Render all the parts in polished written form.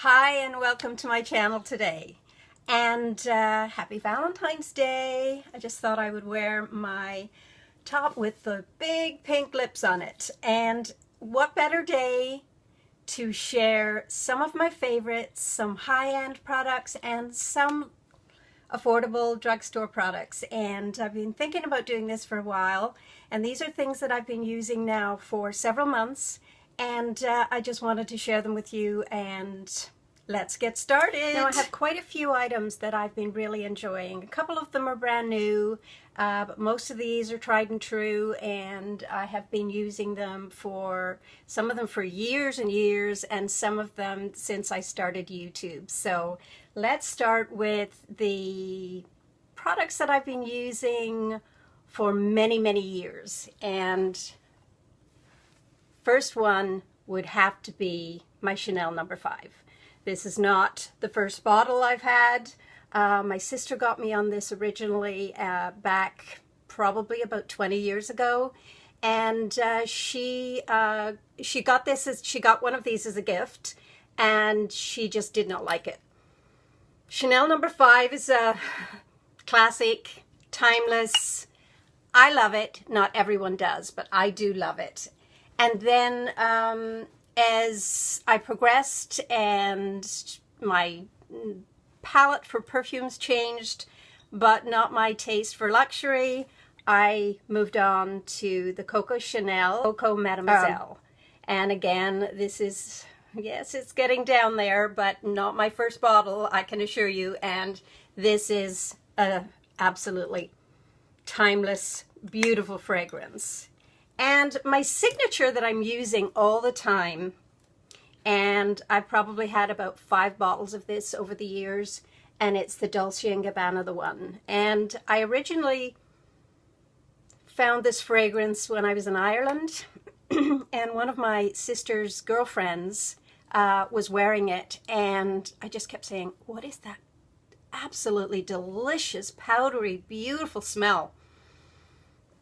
Hi and welcome to my channel today, and happy Valentine's Day. I just thought I would wear my top with the big pink lips on it, and what better day to share some of my favorites, some high-end products and some affordable drugstore products. And I've been thinking about doing this for a while, and these are things that I've been using now for several months, and I just wanted to share them with you, and let's get started. Now I have quite a few items that I've been really enjoying. A couple of them are brand new, but most of these are tried and true, and I have been using them for, some of them for years and years, and some of them since I started YouTube. So let's start with the products that I've been using for many, many years. And first one would have to be my Chanel No. 5. This is not the first bottle I've had. My sister got me on this originally back probably about 20 years ago, and she got one of these as a gift, and she just did not like it. Chanel No. 5 is a classic, timeless. I love it. Not everyone does, but I do love it. And then as I progressed and my palette for perfumes changed, but not my taste for luxury, I moved on to the Coco Mademoiselle. And again, this is, yes, it's getting down there, but not my first bottle, I can assure you. And this is a absolutely timeless, beautiful fragrance. And my signature that I'm using all the time, and I've probably had about 5 bottles of this over the years, and it's the Dolce & Gabbana The One. And I originally found this fragrance when I was in Ireland, and one of my sister's girlfriends was wearing it, and I just kept saying, what is that absolutely delicious, powdery, beautiful smell?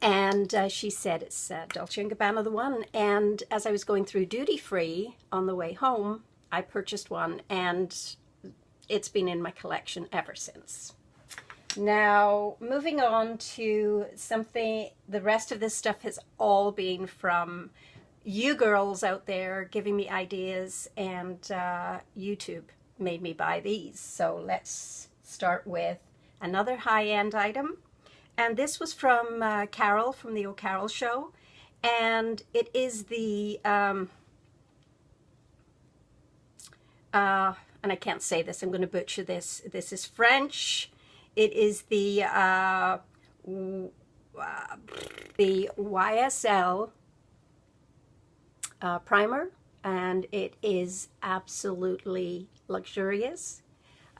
And she said, it's Dolce & Gabbana The One. And as I was going through duty free on the way home, I purchased one, and it's been in my collection ever since. Now, moving on to something, the rest of this stuff has all been from you girls out there giving me ideas, and YouTube made me buy these. So let's start with another high-end item. And this was from Carol, from the O'Carroll Show. And it is the, and I can't say this, I'm going to butcher this. This is French. It is the YSL Primer. And it is absolutely luxurious.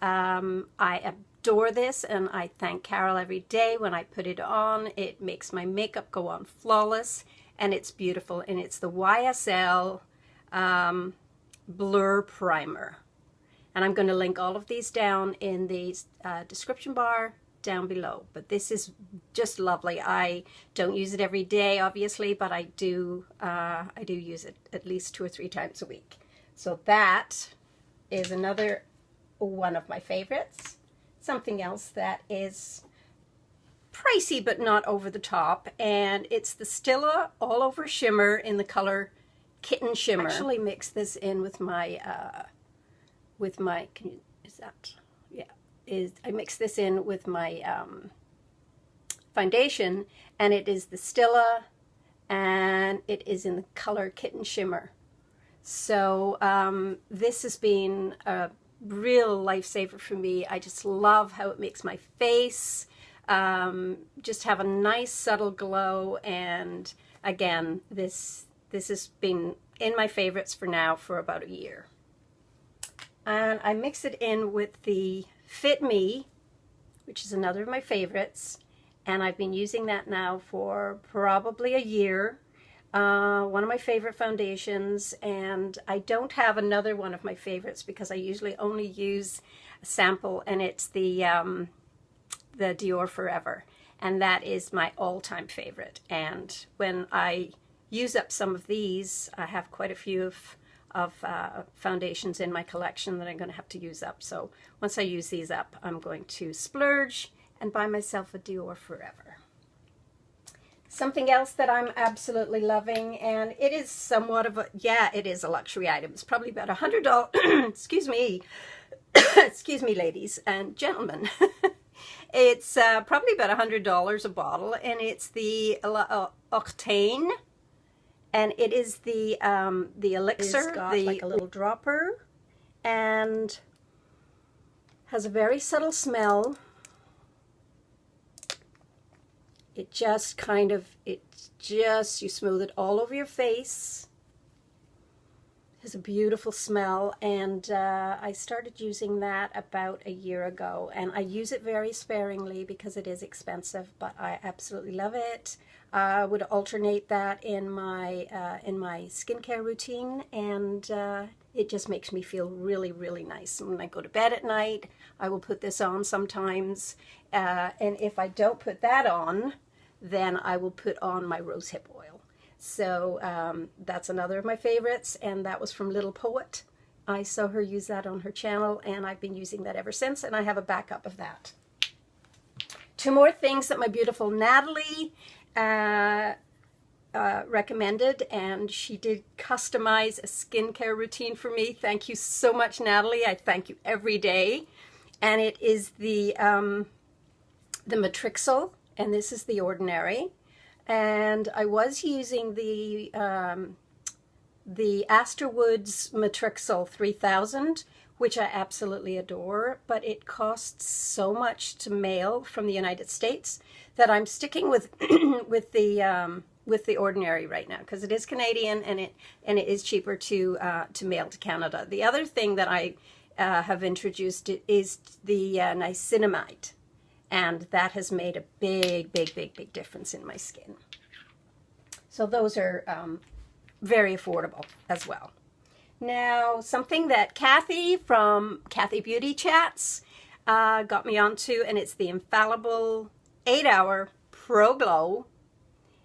I adore this, and I thank Carol every day when I put it on. It makes my makeup go on flawless, and it's beautiful. And it's the YSL Blur Primer. And I'm going to link all of these down in the description bar down below. But this is just lovely. I don't use it every day, obviously, but I do use it at least 2 or 3 times a week. So that is another one of my favorites. Something else that is pricey but not over the top, and it's the Stila All Over Shimmer in the color Kitten Shimmer. I actually mix this in with my I mix this in with my foundation, and it is the Stila, and it is in the color Kitten Shimmer. So this has been a real lifesaver for me. I just love how it makes my face just have a nice subtle glow. And again, this has been in my favorites for about a year. And I mix it in with the Fit Me, which is another of my favorites, and I've been using that now for probably a year. One of my favorite foundations, and I don't have another one of my favorites because I usually only use a sample, and it's the Dior Forever, and that is my all-time favorite. And when I use up some of these, I have quite a few foundations in my collection that I'm going to have to use up. So once I use these up, I'm going to splurge and buy myself a Dior Forever. Something else that I'm absolutely loving, and it is somewhat of a, yeah, it is a luxury item. It's probably about $100, excuse me, excuse me, ladies and gentlemen. It's probably about $100 a bottle, and it's the Octane, and it is the elixir. It's got like a little dropper, and has a very subtle smell. It just kind of, you smooth it all over your face. It has a beautiful smell, and I started using that about a year ago, and I use it very sparingly because it is expensive, but I absolutely love it. I would alternate that in my skincare routine, and it just makes me feel really, really nice. And when I go to bed at night, I will put this on sometimes, and if I don't put that on, then I will put on my rosehip oil. So that's another of my favorites, and that was from Little Poet. I saw her use that on her channel, and I've been using that ever since, and I have a backup of that. Two more things that my beautiful Natalie recommended, and she did customize a skincare routine for me. Thank you so much, Natalie. I thank you every day. And it is the Matrixyl, and this is the Ordinary. And I was using the Astorwood's Matrixyl 3000, which I absolutely adore, but it costs so much to mail from the United States that I'm sticking with with the Ordinary right now, because it is Canadian, and it is cheaper to mail to Canada. The other thing that I have introduced is the niacinamide. And that has made a big, big, big, big difference in my skin. So those are very affordable as well. Now, something that Kathy from Kathy Beauty Chats got me onto, and it's the Infallible 8-Hour Pro Glow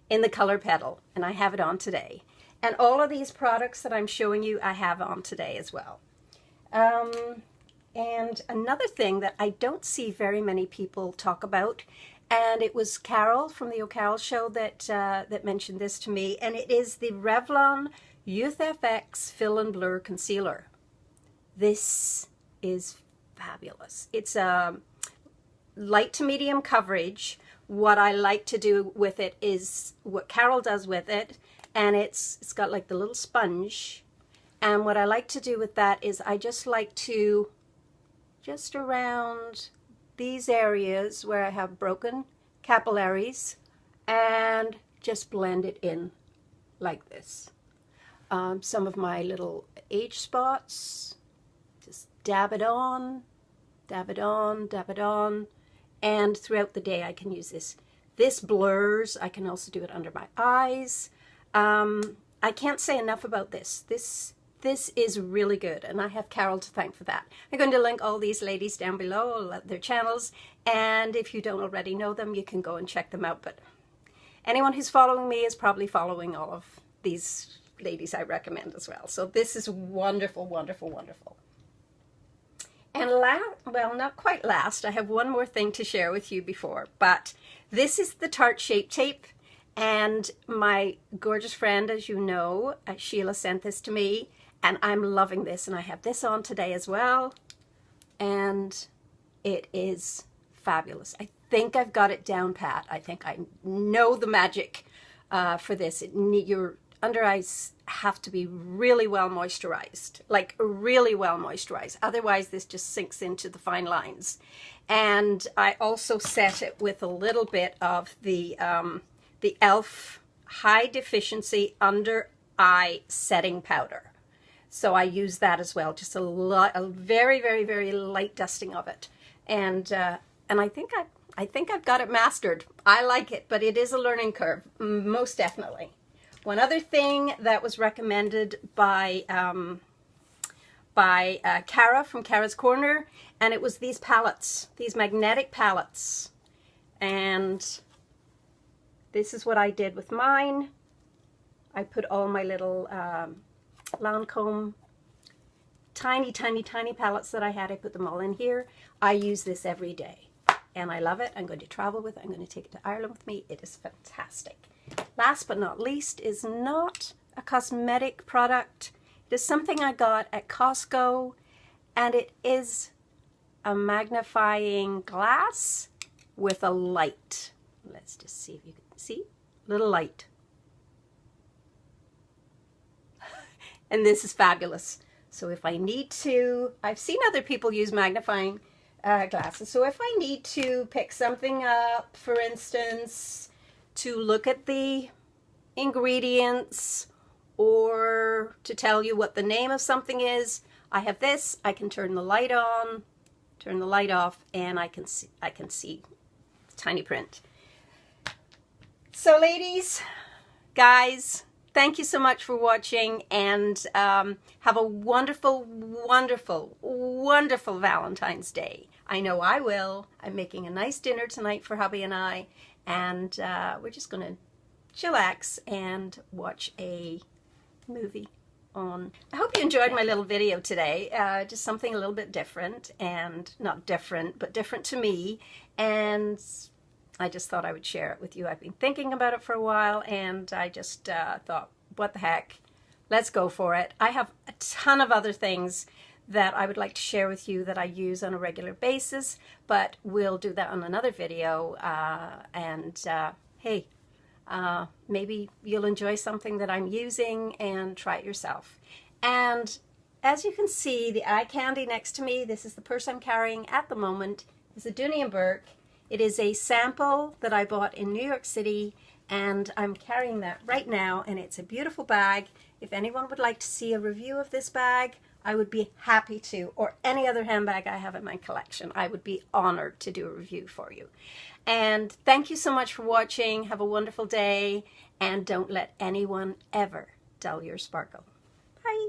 in the color Petal. And I have it on today. And all of these products that I'm showing you, I have on today as well. And another thing that I don't see very many people talk about, and it was Carol from the O'Carroll Show that mentioned this to me, and it is the Revlon Youth FX Fill and Blur Concealer. This is fabulous. It's a light to medium coverage. What I like to do with it is what Carol does with it, and it's got like the little sponge. And what I like to do with that is I just like to just around these areas where I have broken capillaries, and just blend it in like this. Some of my little age spots, just dab it on, dab it on, dab it on, and throughout the day I can use this. This blurs. I can also do it under my eyes. I can't say enough about this. This is really good, and I have Carol to thank for that. I'm going to link all these ladies down below, their channels, and if you don't already know them, you can go and check them out. But anyone who's following me is probably following all of these ladies I recommend as well. So this is wonderful, wonderful, wonderful. And well, not quite last, I have one more thing to share with you before, but this is the Tarte Shape Tape, and my gorgeous friend, as you know, Sheila, sent this to me. And I'm loving this, and I have this on today as well, and it is fabulous. I think I've got it down pat. I think I know the magic for this. Your under eyes have to be really well moisturized, like really well moisturized. Otherwise, this just sinks into the fine lines. And I also set it with a little bit of the e.l.f. High Deficiency Under Eye Setting Powder. So I use that as well, just a very, very, very light dusting of it, and I think I've got it mastered. I like it, but it is a learning curve, most definitely. One other thing that was recommended by Cara from Cara's Corner, and it was these palettes, these magnetic palettes, and this is what I did with mine. I put all my little Lancome tiny, tiny, tiny palettes that I had. I put them all in here. I use this every day and I love it. I'm going to travel with it. I'm going to take it to Ireland with me. It is fantastic. Last but not least is not a cosmetic product. It is something I got at Costco, and it is a magnifying glass with a light. Let's just see if you can see. Little light. And this is fabulous. So if I need to, I've seen other people use magnifying glasses. So if I need to pick something up, for instance, to look at the ingredients or to tell you what the name of something is, I have this. I can turn the light on, turn the light off, and I can see tiny print. So ladies, guys, thank you so much for watching, and have a wonderful, wonderful, wonderful Valentine's Day. I know I will. I'm making a nice dinner tonight for hubby and I, and we're just going to chillax and watch a movie on. I hope you enjoyed my little video today. Just something a little bit different, and not different, but different to me, and I just thought I would share it with you. I've been thinking about it for a while, and I just thought, what the heck, let's go for it. I have a ton of other things that I would like to share with you that I use on a regular basis, but we'll do that on another video. Hey, maybe you'll enjoy something that I'm using and try it yourself. And as you can see, the eye candy next to me, this is the purse I'm carrying at the moment, is a Dooney & Bourke. It is a sample that I bought in New York City, and I'm carrying that right now, and it's a beautiful bag. If anyone would like to see a review of this bag, I would be happy to, or any other handbag I have in my collection. I would be honored to do a review for you. And thank you so much for watching. Have a wonderful day, and don't let anyone ever dull your sparkle. Bye.